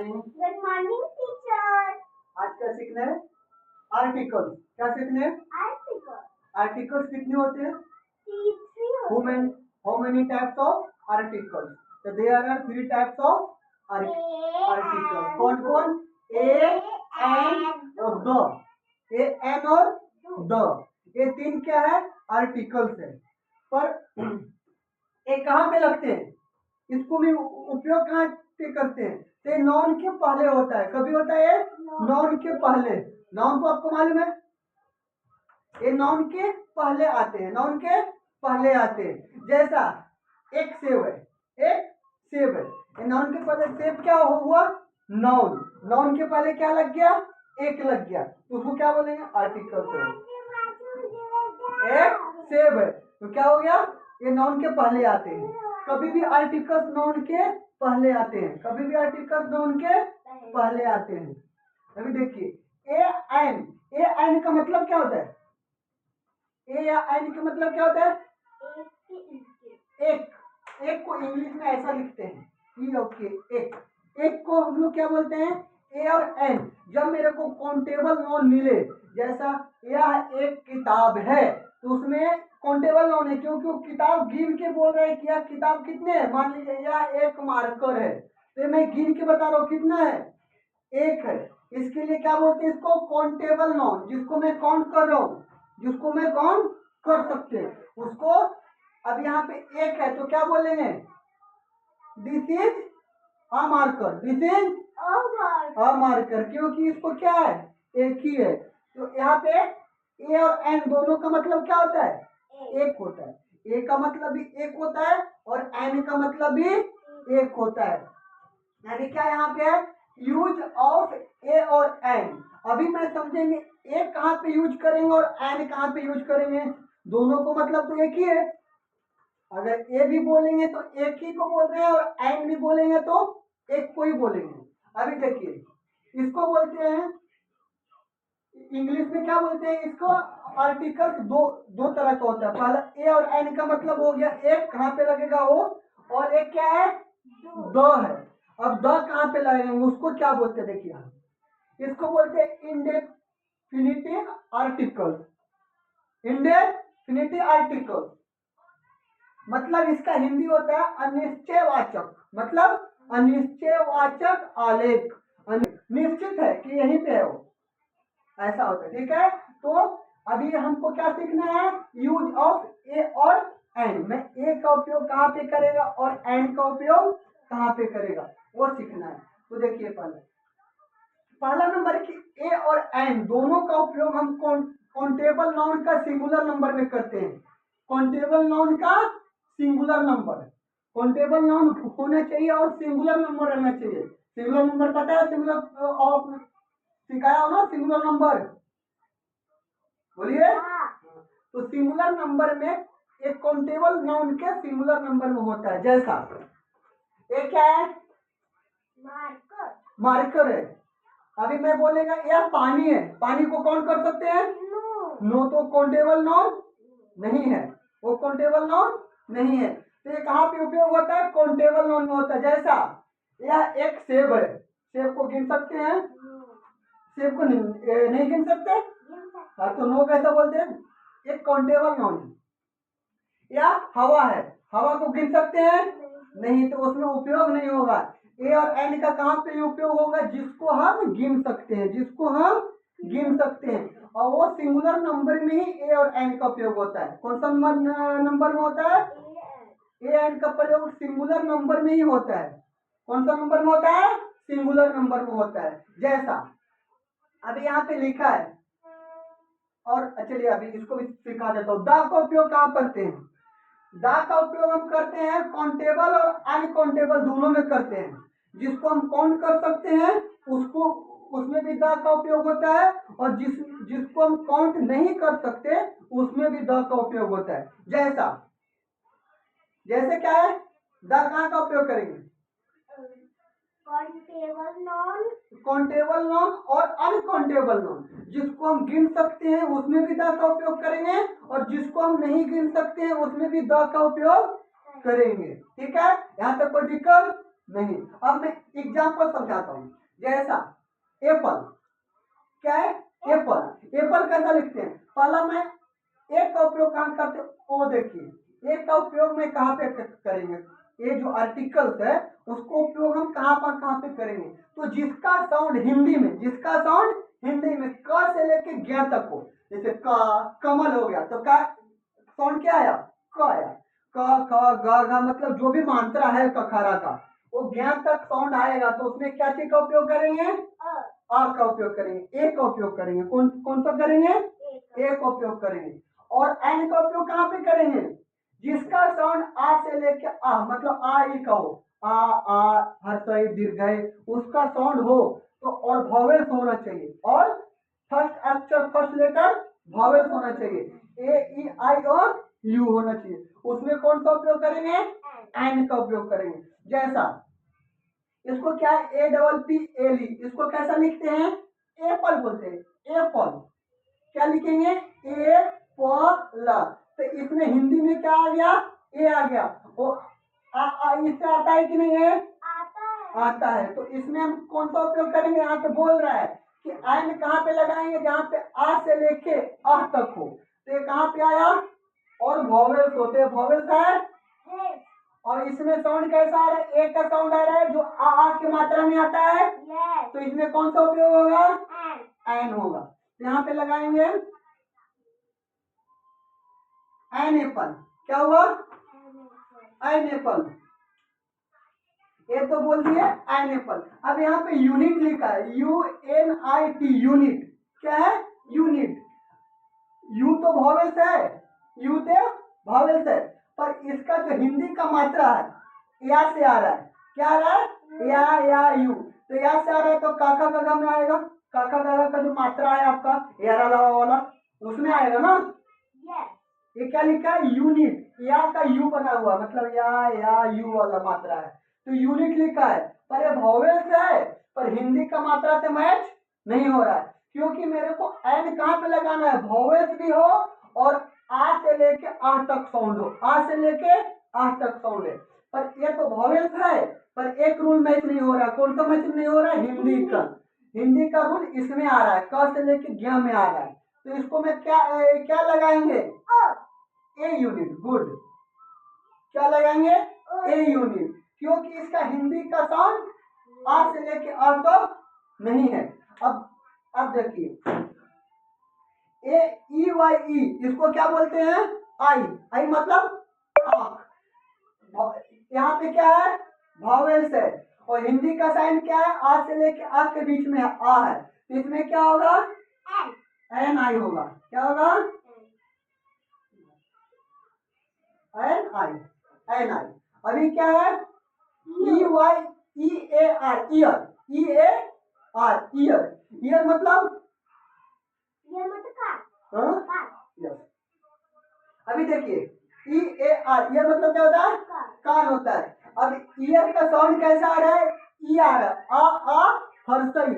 Good morning teacher. आज क्या सीखना है? आर्टिकल्स। क्या सीखने हैं? आर्टिकल्स कितने होते हैं? How many types of articles? So there are three types of articles. कौन कौन? A, N और the. A, N और the. ये तीन क्या है? आर्टिकल्स है। पर ये कहाँ पे लगते हैं? इसको भी उपयोग कहाँ पे करते हैं? तो नॉन के पहले होता है। कभी होता है नॉन के पहले। नॉन को आपको मालूम है, ये नॉन के पहले आते हैं। नॉन के पहले आते हैं। जैसा एक सेब है, एक सेब है। ये नॉन के पहले सेब क्या हुआ? नाउन। नाउन के पहले क्या लग गया? एक लग गया, तो उसको क्या बोलेंगे? आर्टिकल से। एक सेब है तो क्या हो गया? ये नाउन के पहले आते हैं। कभी भी आर्टिकल्स नाउन के पहले आते हैं। कभी भी आर्टिकल्स नाउन के पहले आते हैं। अभी देखिए ए एन। ए एन का मतलब क्या होता है? ए या एन का मतलब क्या होता है? एक। एक को इंग्लिश में ऐसा लिखते हैं, ई ओके एक। एक को हम लोग क्या बोलते हैं? ए और एन। जब मेरे को काउंटेबल नॉन मिले, जैसा यह एक किताब है, तो उसमें काउंटेबल नॉन है क्योंकि वो किताब गिन के बोल रहे हैं कि यह किताब कितने है। मान लीजिए यह एक मार्कर है, तो मैं गिन के बता रहा हूँ कितना है? एक है। इसके लिए क्या बोलते हैं? इसको काउंटेबल नॉन, जिसको मैं काउंट कर रहा हूँ, जिसको मैं काउंट कर सकते हैं उसको। अब यहाँ पे एक है तो क्या बोलेंगे? This is a marker. This is a marker, क्योंकि इसको क्या है? एक ही है। तो यहाँ पे ए और एन दोनों का मतलब क्या होता है? एक होता है। ए का मतलब भी एक होता है और एन का मतलब भी एक होता है। यानी क्या यहाँ पे है? यूज ऑफ ए और एन। अभी मैं समझेंगे ए कहाँ पे यूज करेंगे और एन कहाँ पे यूज करेंगे। दोनों को मतलब तो एक ही है। अगर ए भी बोलेंगे तो एक ही को बोल रहे हैं और एन भी बोलेंगे तो एक को ही बोलेंगे। अभी देखिए इसको बोलते हैं इंग्लिश में क्या बोलते हैं? इसको आर्टिकल्स दो तरह का होता है। पहला ए और एन का मतलब हो गया एक, कहाँ पे लगेगा वो, और एक क्या है? द है। अब द कहाँ पे लगेंगे उसको क्या बोलते हैं? देखिए हम इसको बोलते हैं इंडेफिनिटिव आर्टिकल। इंडेफिनिटिव आर्टिकल मतलब इसका हिंदी होता है अनिश्चयवाचक। मतलब अनिश्चयवाचक आलेख। निश्चित है कि यहीं पे है वो, ऐसा होता है। ठीक है, तो अभी हमको क्या सीखना है? यूज ऑफ ए और एन। में ए का उपयोग कहाँ पे करेगा और एन का उपयोग कहाँ पे करेगा वो सीखना है। तो देखिए पहला नंबर की ए और एन दोनों का उपयोग हम काउंटेबल नाउन का सिंगुलर नंबर में करते हैं। काउंटेबल नाउन का सिंगुलर नंबर, काउंटेबल नाउन होना चाहिए और सिंगुलर नंबर रहना चाहिए। सिंगुलर नंबर पता है? सिंगुलर ऑफ सिखाया हो ना, सिंगुलर नंबर बोलिए। तो सिंगुलर नंबर में एक काउंटेबल नाउन के सिंगुलर नंबर में होता है। जैसा एक क्या है? मार्कर। मार्कर है। अभी मैं बोलेगा यार पानी है, पानी को काउंट कर सकते हैं? नो तो काउंटेबल नाउन नहीं है, वो काउंटेबल नाउन नहीं है। तो ये कहाँ पे उपयोग होता है? काउंटेबल नाउन में होता है। जैसा यह एक सेब है, सेब को गिन सकते हैं? सेब को नहीं गिन सकते। हाँ, तो नो कैसा बोलते हैं? एक काउंटेबल नाउन है। या हवा है, हवा को गिन सकते हैं? नहीं, तो उसमें उपयोग नहीं होगा। ए और एन का कहाँ पे उपयोग होगा? जिसको हम गिन सकते हैं, जिसको हम गिन सकते हैं, और वो सिंगुलर नंबर में ही ए और एन का उपयोग होता है। कौन सा नंबर में होता है? ए एन का प्रयोग सिंगुलर नंबर में ही होता है। कौन सा नंबर में होता है? सिंगुलर नंबर में होता है। जैसा अभी यहाँ पे लिखा है, और चलिए अभी इसको भी सिखा देता हूँ। दा का उपयोग कहाँ करते हैं? दा का उपयोग हम करते हैं काउंटेबल और अनकाउंटेबल दोनों में करते हैं। जिसको हम काउंट कर सकते हैं उसको, उसमें भी दा का उपयोग होता है, और जिसको हम काउंट नहीं कर सकते उसमें भी दा का उपयोग होता है। जैसे क्या है? दा कहाँ का उपयोग करेंगे? काउंटेबल नॉन और अनकाउंटेबल नॉन। जिसको हम गिन सकते हैं उसमें भी द का उपयोग करेंगे, और जिसको हम नहीं गिन सकते हैं उसमें भी द का उपयोग करेंगे। ठीक है, यहाँ तक कोई दिक्कत नहीं। अब मैं एग्जाम्पल समझाता हूँ। जैसा एप्पल, क्या है? एप्पल। एप्पल कैसा लिखते हैं? पहला मैं एक का उपयोग कहाँ करते हैं? ओ देखिए, एक का उपयोग में कहाँ पे करेंगे? ये जो आर्टिकल्स है उसको उपयोग हम कहाँ पे करेंगे? तो जिसका साउंड हिंदी में, जिसका साउंड हिंदी में क से लेके ज्ञ तक हो, जैसे का, कमल हो गया तो का साउंड क्या आया? क आया। क ख ग घ मतलब जो भी मात्रा है कखरा का वो ज्ञ तक साउंड आएगा तो उसमें क्या चीज का उपयोग करेंगे? आ का उपयोग करेंगे, ए का उपयोग करेंगे। कौन कौन सा करेंगे? ए का उपयोग करेंगे। और एन का उपयोग कहाँ पे करेंगे? जिसका साउंड आ से लेके आ मतलब आ ही का हो, आ हर्षई दीर्घई उसका साउंड हो तो, और वॉवेल्स होना चाहिए, और फर्स्ट अक्षर फर्स्ट लेटर वॉवेल्स होना चाहिए, ए ई आई और यू होना चाहिए। उसमें कौन सा उपयोग करेंगे? एन का उपयोग करेंगे। जैसा इसको क्या है? A double P L E, इसको कैसा लिखते हैं? एप्पल बोलते हैं। एप्पल क्या लिखेंगे? एप्पल। तो इसमें हिंदी में क्या आ गया? ए आ गया। वो इससे आता है कि नहीं है? आता है। तो इसमें हम कौन सा उपयोग करेंगे? यहाँ पे बोल रहा है कि एन कहाँ पे लगाएंगे? जहाँ पे आ से लेके आ तक हो। तो ये कहाँ पे आया? और वॉवेल्स होते हैं, वॉवेल्स है। और इसमें साउंड कैसा आ रहा है? एक का साउंड आ रहा है जो आ की मात्रा में आता है। तो इसमें कौन सा उपयोग होगा? एन होगा। तो यहाँ पे लगाएंगे एन एप्पल। क्या हुआ? An apple. ये तो बोल दिए एन एप्पल। अब यहाँ पे यूनिट लिखा है, UNIT, यूनिट। क्या है? यूनिट। यू तो वॉवेल्स है, यू तो वॉवेल्स है, पर इसका जो हिंदी का मात्रा है या से आ रहा है। क्या आ रहा है? या यू। तो या से आ रहा है तो काका गगा में आएगा। काका गगा का जो मात्रा है आपका यारा लावा वाला उसमें आएगा ना। ये क्या लिखा है? यूनिट। या का यू बना हुआ मतलब या यू वाला मात्रा है तो यूनिट लिखा है, पर ये वॉवेल्स है, पर हिंदी का मात्रा से मैच नहीं हो रहा है क्योंकि मेरे को एन कहाँ पे लगाना है? वॉवेल्स भी हो और आ से लेके आ तक साउंड हो, आ से लेके आ तक साउंड है। पर ये तो वॉवेल्स है, पर एक रूल मैच नहीं हो रहा। कौन सा मैच नहीं हो रहा है? हिंदी का। हिंदी का रूल इसमें आ रहा है, क से लेके ज्ञ में आ रहा है। तो इसको मैं क्या लगाएंगे? A unit. गुड। क्या लगाएंगे? ए यूनिट, क्योंकि इसका हिंदी का साउंड आ से लेके आ तक नहीं है। अब देखिए ए ई वाई ई, इसको क्या बोलते हैं? आई। आई मतलब आंख। यहाँ पे क्या है? वॉवेल्स है, और हिंदी का साइन क्या है? आ से लेके आ के बीच में आ है, तो इसमें क्या होगा? एन आई होगा। क्या होगा? An I. An I. अभी क्या है? E Y E A R, year. E A R, year. Year मतलब यस। अभी देखिए ई ए आर, ईयर मतलब क्या होता है? कान होता है। अब ईयर का साउंड कैसा आ रहा है? ई आ रहा है। आ हर्षई,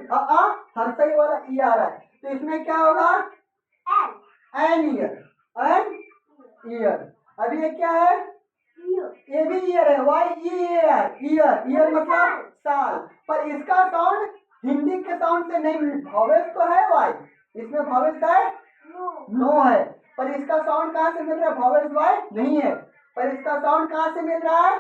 हर्षई वाला ई आ रहा है, तो इसमें क्या होगा? An ear. An ear. अभी ये क्या है? ये भी ईयर है, Y E A R, year. Year मतलब साल, पर इसका साउंड हिंदी के साउंड से नहीं। वॉवेल्स तो है वाई, इसमें वॉवेल्स है? नो है, पर इसका साउंड कहाँ से मिल रहा है? वॉवेल्स वाई नहीं है, पर इसका साउंड कहाँ से मिल रहा है?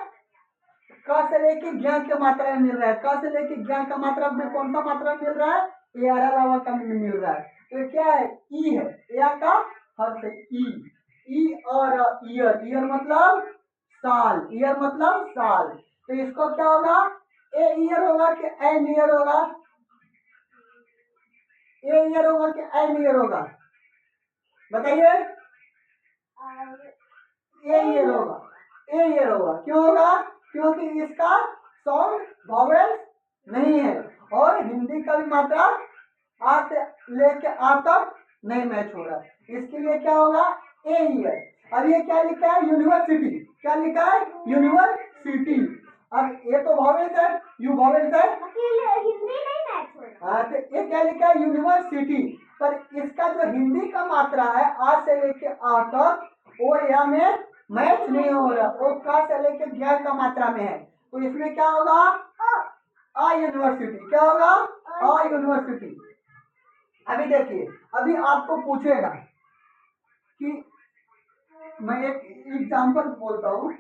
क से लेके ज्ञ के मात्रा में मिल रहा है। क से लेके ज्ञ का मात्रा में कौन सा मात्रा मिल रहा है? यारा लावा का मिल रहा है। तो क्या है? ई है, या का हर्ष ई। ई और ईयर। ईयर मतलब साल। ईयर मतलब साल। तो इसको क्या होगा? ए ईयर होगा कि एन ईयर होगा? ए ईयर होगा कि एन ईयर होगा? बताइए। ए ईयर होगा। ए ईयर होगा। क्यों होगा? क्योंकि इसका साउंड वॉवेल नहीं है, और हिंदी का भी मात्रा आ से लेके आ तक नहीं मैच हो रहा। इसके लिए क्या होगा? A year. अब ये क्या लिखा है? यूनिवर्सिटी। क्या लिखा है? यूनिवर्सिटी। अब ये तो वॉवेल्स है, यू वॉवेल्स है, हाँ, तो ये क्या लिखा है? यूनिवर्सिटी। पर इसका जो हिंदी का मात्रा है आ से लेके आ तक, वो या में मैच नहीं हो रहा, वो का से लेके ज्ञ का मात्रा में है, तो इसमें क्या होगा? आ यूनिवर्सिटी। क्या होगा? आ यूनिवर्सिटी। अभी देखिए, अभी आपको पूछेगा कि मैं एक एग्जांपल बोलता हूँ।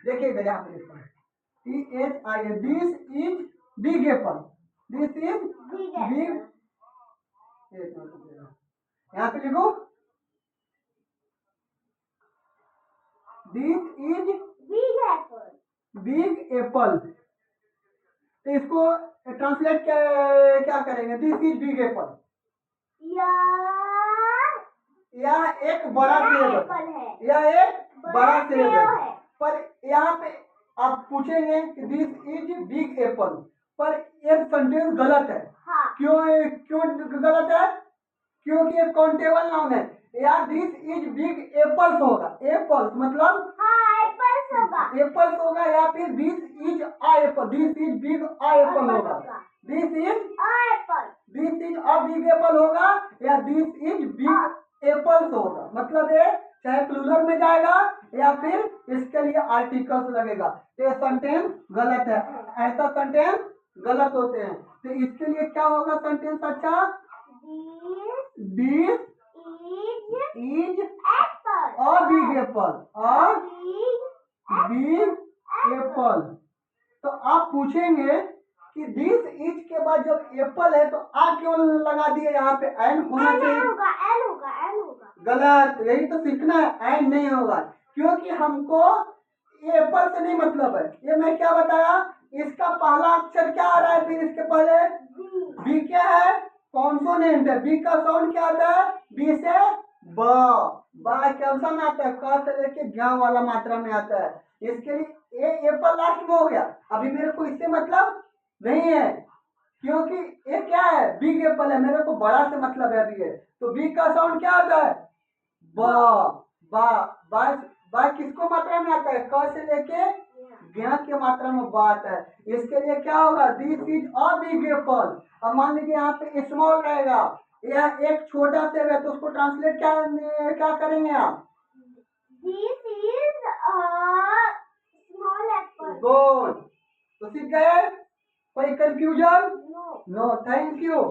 देखिए इधर यहाँ पे लिखता है THI, this is big Apple. This is big. यहाँ पे लिखो this is big Apple. Big Apple. तो इसको ट्रांसलेट क्या करेंगे? This is big Apple. यह एक बड़ा सेब है। यह एक बड़ा सेब है। पर यहाँ पे आप पूछेंगे कि दिस इज बिग एप्पल, पर एक सेंटेंस गलत है। हाँ। क्यों गलत है? क्योंकि एक काउंटेबल नाउन है। या दिस इज बिग एप्पल्स होगा। एप्पल्स मतलब एप्पल्स होगा। एप्पल्स होगा, या फिर this is a apple. This is big a apple होगा। This is apple. This is a big apple होगा, या दिस इज बिग एप्पल्स होगा। मतलब ये चाहे प्लूरल में जाएगा या फिर इसके लिए आर्टिकल्स लगेगा। तो ये सेंटेंस गलत है। ऐसा सेंटेंस गलत होते हैं। तो इसके लिए क्या होगा सेंटेंस? अच्छा, this is a big Apple. A big Apple. तो आप पूछेंगे कि दिस इज के बाद जब एप्पल है तो आ क्यों लगा दिए? यहाँ पे एन होना चाहिए। एन होगा। गलत। यही तो सीखना है, एन नहीं होगा, क्योंकि हमको एप्पल से नहीं मतलब है। ये मैं क्या बताया? इसका पहला अक्षर क्या आ रहा है? फिर इसके पहले बी क्या है? कॉन्सोनेंट है। बी का साउंड क्या आता है? बी से बा कैसा में आता है? क से लेके ज्ञ वाला मात्रा में आता है। इसके लिए एप्पल लास्ट में हो गया। अभी मेरे को इससे मतलब नहीं है, क्योंकि ये क्या है? बिग एप्पल है। मेरे को बड़ा से मतलब है अभी है। तो बी का साउंड क्या आता है? बा। बा किसको मात्रा में आता है? क से लेके ज्ञ के मात्रा में बा आता है। इसके लिए क्या होगा? This is a big Apple. अब मान लीजिए यहाँ पे स्मॉल रहेगा, यह एक छोटा सेब है, तो उसको ट्रांसलेट क्या करेंगे आप? This is small apple. Good. तो सीख गए? कोई confusion? No. No. Thank you.